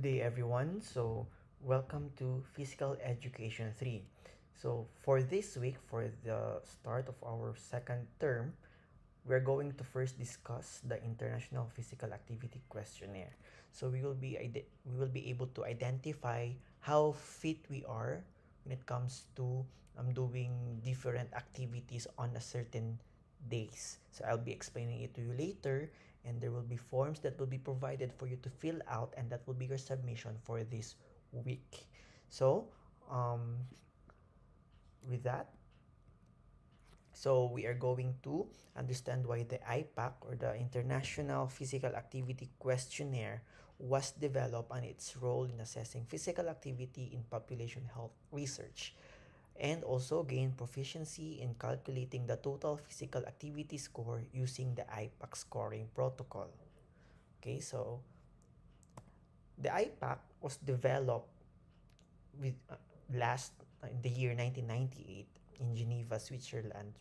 Good day, everyone. Welcome to Physical Education 3. For this week, for the start of our second term, we're going to first discuss the International Physical Activity Questionnaire. We will be able to identify how fit we are when it comes to doing different activities on a certain days. So I'll be explaining it to you later, and there will be forms that will be provided for you to fill out, and that will be your submission for this week. So um, with that, we are going to understand why the IPAC, or the International Physical Activity Questionnaire, was developed and its role in assessing physical activity in population health research, and also gain proficiency in calculating the total physical activity score using the IPAC scoring protocol. Okay, so the IPAC was developed with last in the year 1998 in Geneva, Switzerland,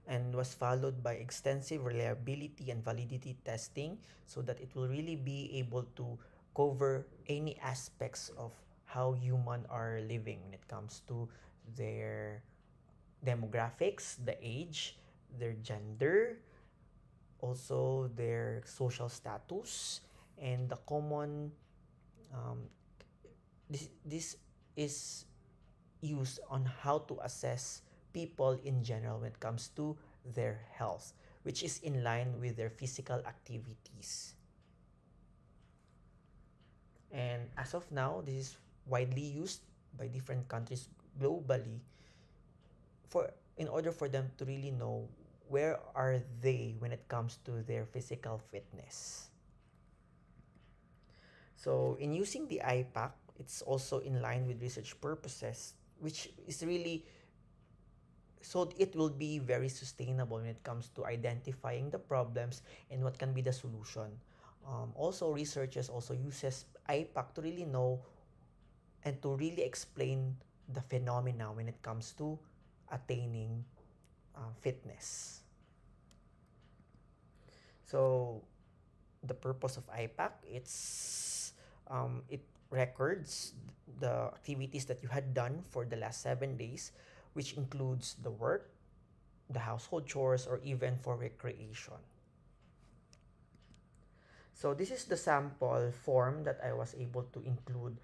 and was followed by extensive reliability and validity testing so that it will really be able to cover any aspects of how human are living when it comes to their demographics, the age, their gender, also their social status, and the common this is used on how to assess people in general when it comes to their health, which is in line with their physical activities. And as of now, this is widely used by different countries globally for in order for them to really know where are they when it comes to their physical fitness. So in using the IPAC, it's also in line with research purposes, which is really so it will be very sustainable when it comes to identifying the problems and what can be the solution. Also, researchers also uses IPAC to really know and to really explain the phenomena when it comes to attaining fitness. So the purpose of IPAC, it records the activities that you had done for the last 7 days, which includes the work, the household chores, or even for recreation. So this is the sample form that I was able to include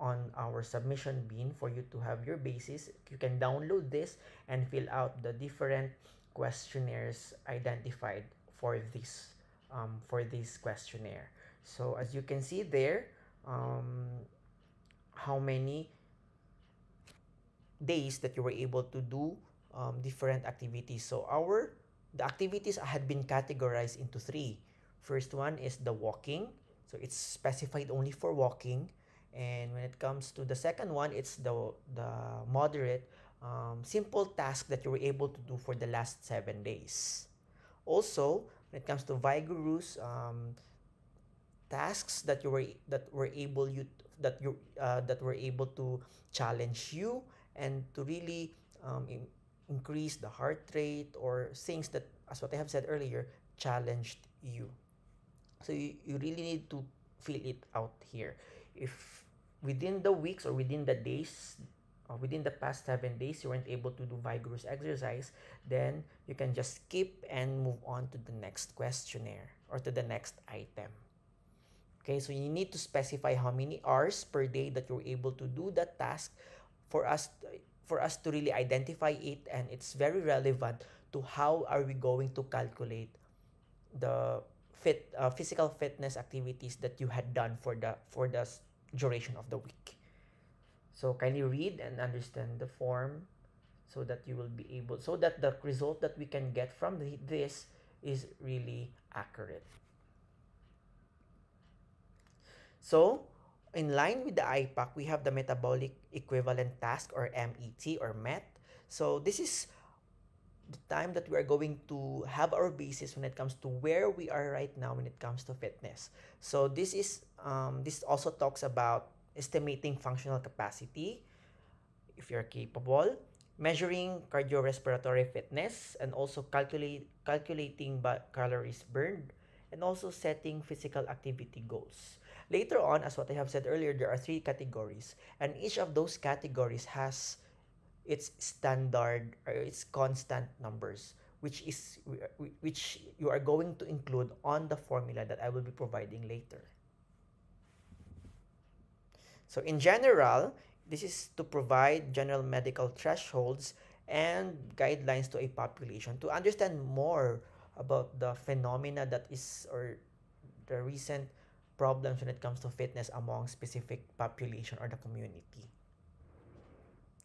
on our submission bin for you to have your basis. You can download this and fill out the different questionnaires identified for this questionnaire. So as you can see there, how many days that you were able to do different activities. So the activities had been categorized into three. First one is the walking. So it's specified only for walking. And when it comes to the second one, it's the moderate, simple task that you were able to do for the last 7 days. Also, when it comes to vigorous tasks that were able to challenge you and to really increase the heart rate, or things that, as what I have said earlier, challenged you. So you really need to fill it out here. If within the weeks or within the days or within the past 7 days you weren't able to do vigorous exercise, then you can just skip and move on to the next questionnaire or to the next item. Okay, so you need to specify how many hours per day that you're able to do that task for us to really identify it, and it's very relevant to how are we going to calculate the physical fitness activities that you had done for the duration of the week. So kindly read and understand the form so that you will be able so that the result that we can get from this is really accurate. So, in line with the IPAC, we have the metabolic equivalent task, or MET or MET. So this is the time that we are going to have our basis when it comes to where we are right now when it comes to fitness. So this also talks about estimating functional capacity, if you're capable, measuring cardiorespiratory fitness, and also calculating calories burned, and also setting physical activity goals. Later on, as what I have said earlier, there are three categories, and each of those categories has its standard or its constant numbers, which you are going to include on the formula that I will be providing later. So in general, this is to provide general medical thresholds and guidelines to a population to understand more about the phenomena that is or the recent problems when it comes to fitness among specific population or the community.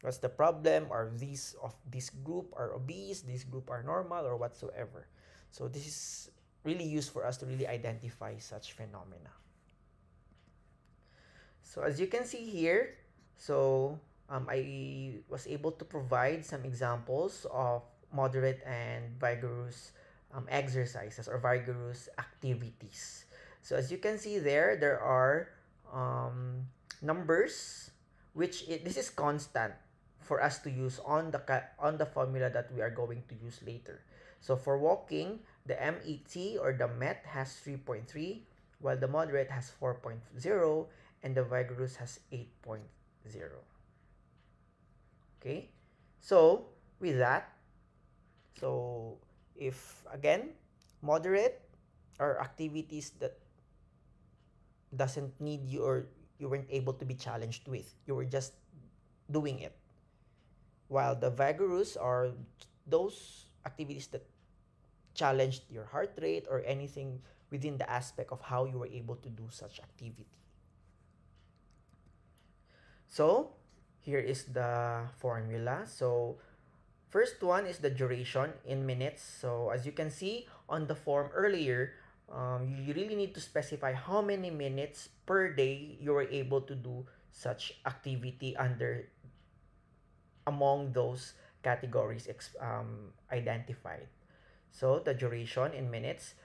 What's the problem? Are these of this group are obese, this group are normal, or whatsoever? So this is really used for us to really identify such phenomena. So as you can see here, I was able to provide some examples of moderate and vigorous exercises or vigorous activities. So as you can see there, there are numbers, this is constant for us to use on the formula that we are going to use later. So for walking, the MET or the MET has 3.3, while the moderate has 4.0, and the vigorous has 8.0. Okay, so with that, so if again, moderate are activities that doesn't need you or you weren't able to be challenged with, you were just doing it, while the vigorous are those activities that challenged your heart rate or anything within the aspect of how you were able to do such activity. So here is the formula. So first one is the duration in minutes. So as you can see on the form earlier, you really need to specify how many minutes per day you were able to do such activity among those categories identified. So the duration in minutes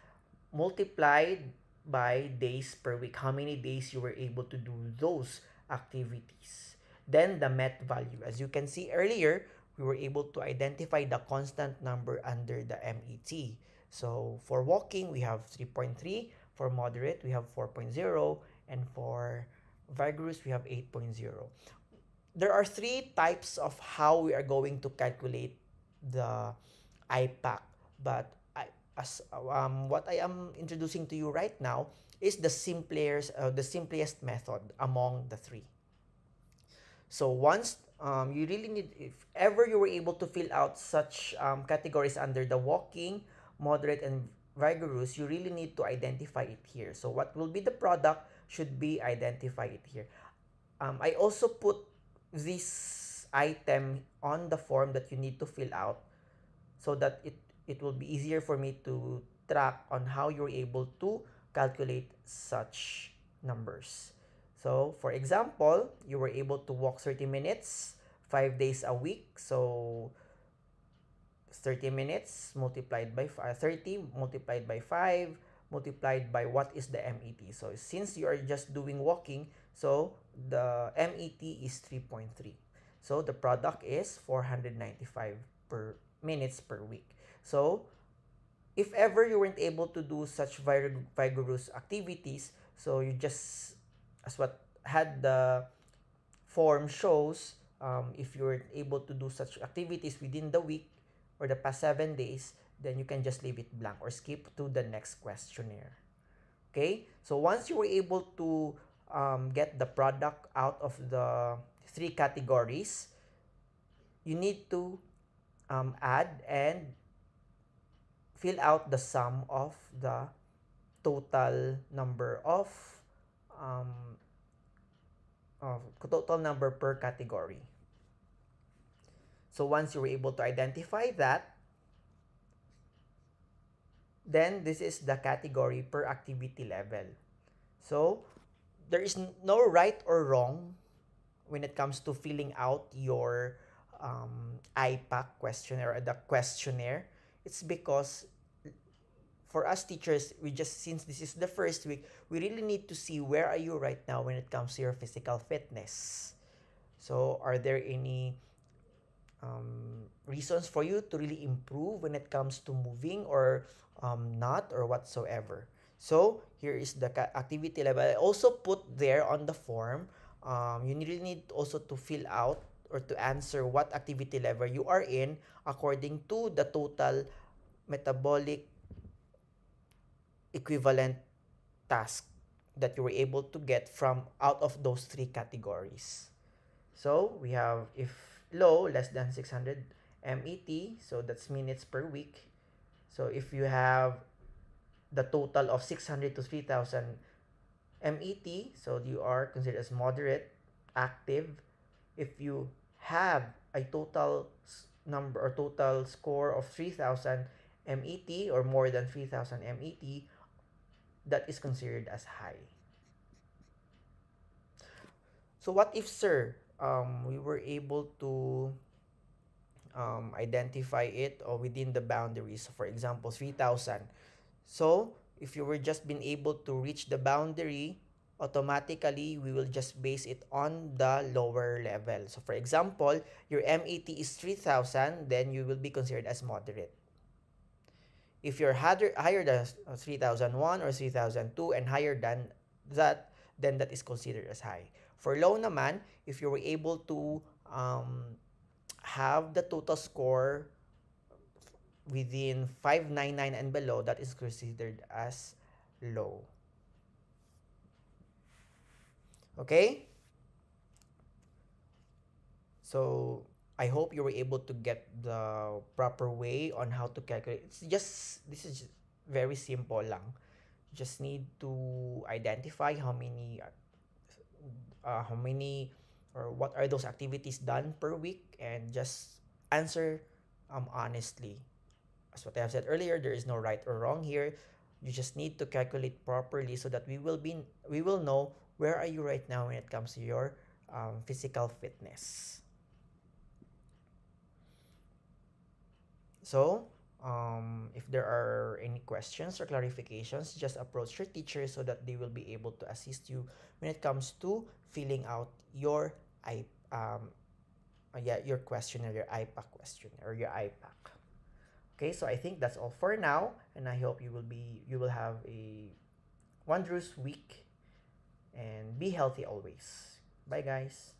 multiplied by days per week, how many days you were able to do those activities. Then the MET value. As you can see earlier, we were able to identify the constant number under the MET. So for walking, we have 3.3. For moderate, we have 4.0. And for vigorous, we have 8.0. There are three types of how we are going to calculate the IPAC. But what I am introducing to you right now is the simplest method among the three. So once you really need, if ever you were able to fill out such categories under the walking, moderate, and vigorous, you really need to identify it here. So what will be the product should be identified here. I also put this item on the form that you need to fill out so that it will be easier for me to track on how you're able to calculate such numbers. So, for example, you were able to walk 30 minutes, 5 days a week. So, 30 minutes multiplied by 30 multiplied by 5 multiplied by what is the MET. So, since you are just doing walking, so the MET is 3.3. So, the product is 495 per minutes per week. So, if ever you weren't able to do such vigorous activities, so you just, as what had the form shows, if you weren't able to do such activities within the week or the past 7 days, then you can just leave it blank or skip to the next questionnaire. Okay? So once you were able to get the product out of the three categories, you need to add and fill out the sum of the total number total number per category. So once you were able to identify that, then this is the category per activity level. So there is no right or wrong when it comes to filling out your IPAC questionnaire or the questionnaire. It's because for us teachers, since this is the first week, we really need to see where are you right now when it comes to your physical fitness. So are there any reasons for you to really improve when it comes to moving or not or whatsoever. So here is the activity level. I also put there on the form, you really need also to fill out or to answer what activity level you are in according to the total metabolic equivalent task that you were able to get from out of those three categories. So we have if low, less than 600 MET, so that's minutes per week. So if you have the total of 600 to 3000 MET, so you are considered as moderate, active. If you have a total number or total score of 3000 MET or more than 3000 MET, that is considered as high. So what if, sir, we were able to identify it or within the boundaries? For example, 3,000. So if you were just been able to reach the boundary, automatically we will just base it on the lower level. So for example, your MET is 3,000, then you will be considered as moderate. If you're higher than 3001 or 3002 and higher than that, then that is considered as high. For low naman, if you were able to have the total score within 599 and below, that is considered as low. Okay? So I hope you were able to get the proper way on how to calculate. It's just, this is very simple lang. You just need to identify how many or what are those activities done per week, and just answer honestly. As what I have said earlier, there is no right or wrong here. You just need to calculate properly so that we will know where are you right now when it comes to your physical fitness. So, if there are any questions or clarifications, just approach your teacher so that they will be able to assist you when it comes to filling out your your questionnaire, your IPAC questionnaire or your IPAC. Okay, so I think that's all for now, and I hope you will have a wondrous week and be healthy always. Bye guys.